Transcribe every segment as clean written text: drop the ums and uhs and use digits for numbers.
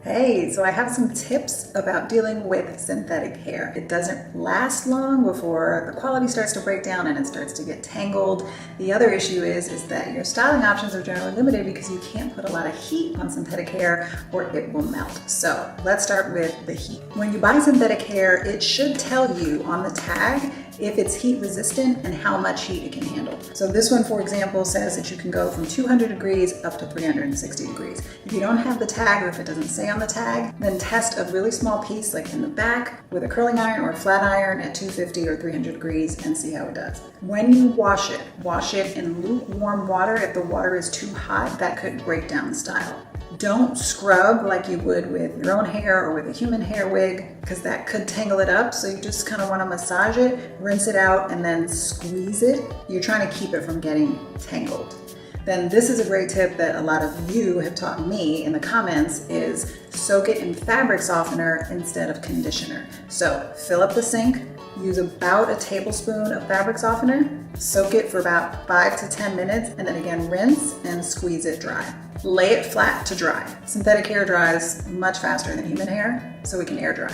Hey, so I have some tips about dealing with synthetic hair. It doesn't last long before the quality starts to break down and it starts to get tangled. The other issue is that your styling options are generally limited because you can't put a lot of heat on synthetic hair or it will melt. So let's start with the heat. When you buy synthetic hair, it should tell you on the tag if it's heat resistant and how much heat it can handle. So this one, for example, says that you can go from 200 degrees up to 360 degrees. If you don't have the tag or if it doesn't say on the tag, then test a really small piece like in the back with a curling iron or a flat iron at 250 or 300 degrees and see how it does. When you wash it in lukewarm water. If the water is too hot, that could break down the style. Don't scrub like you would with your own hair or with a human hair wig because that could tangle it up. So you just kind of want to massage it, rinse it out, and then squeeze it. You're trying to keep it from getting tangled. Then this is a great tip that a lot of you have taught me in the comments is soak it in fabric softener instead of conditioner. So fill up the sink, use about a tablespoon of fabric softener, soak it for about 5 to 10 minutes, and then again rinse and squeeze it dry. Lay it flat to dry. Synthetic hair dries much faster than human hair, so we can air dry.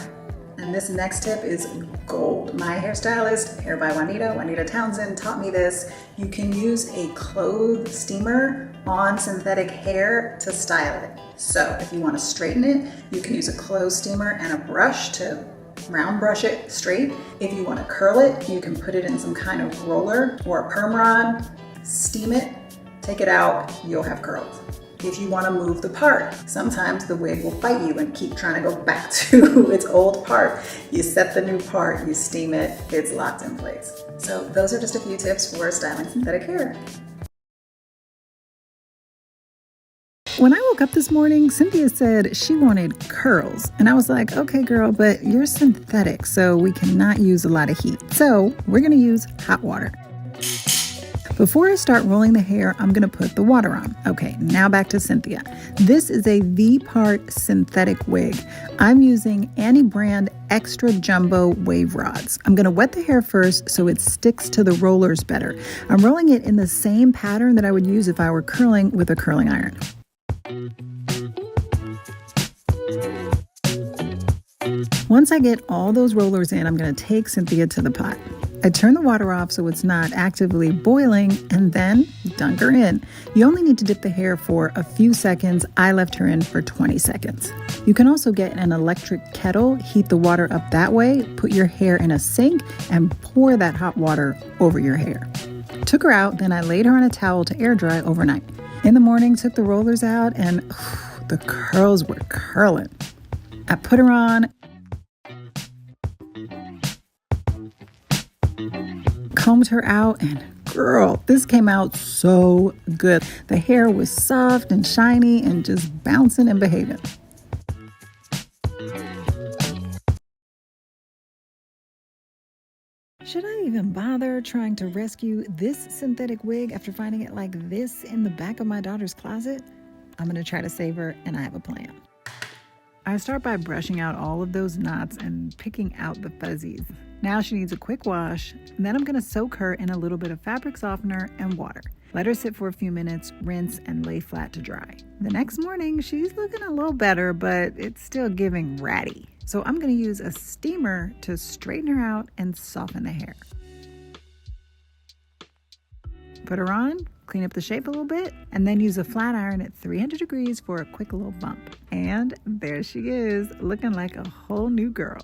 And this next tip is gold. My hairstylist, Hair by Juanita Townsend, taught me this. You can use a clothes steamer on synthetic hair to style it. So if you want to straighten it, you can use a clothes steamer and a brush to round brush it straight. If you want to curl it, you can put it in some kind of roller or a perm rod, steam it, take it out, you'll have curls. If you want to move the part, sometimes the wig will bite you and keep trying to go back to its old part. You set the new part, you steam it, it's locked in place. So those are just a few tips for styling synthetic hair. When I woke up this morning, Cynthia said she wanted curls. And I was like, okay, girl, but you're synthetic, so we cannot use a lot of heat. So we're gonna use hot water. Before I start rolling the hair, I'm gonna put the water on. Okay, now back to Cynthia. This is a V-part synthetic wig. I'm using Annie brand extra jumbo wave rods. I'm gonna wet the hair first so it sticks to the rollers better. I'm rolling it in the same pattern that I would use if I were curling with a curling iron. Once I get all those rollers in, I'm going to take Cynthia to the pot. I turn the water off so it's not actively boiling and then dunk her in. You only need to dip the hair for a few seconds. I left her in for 20 seconds. You can also get an electric kettle, heat the water up that way, put your hair in a sink and pour that hot water over your hair. Took her out, then I laid her on a towel to air dry overnight. In the morning, took the rollers out and the curls were curling. I put her on, combed her out, and girl, this came out so good. The hair was soft and shiny and just bouncing and behaving. Should I even bother trying to rescue this synthetic wig after finding it like this in the back of my daughter's closet? I'm gonna try to save her, and I have a plan. I start by brushing out all of those knots and picking out the fuzzies. Now she needs a quick wash, and then I'm gonna soak her in a little bit of fabric softener and water. Let her sit for a few minutes, rinse, and lay flat to dry. The next morning, she's looking a little better, but it's still giving ratty. So I'm gonna use a steamer to straighten her out and soften the hair. Put her on, clean up the shape a little bit, and then use a flat iron at 300 degrees for a quick little bump. And there she is, looking like a whole new girl.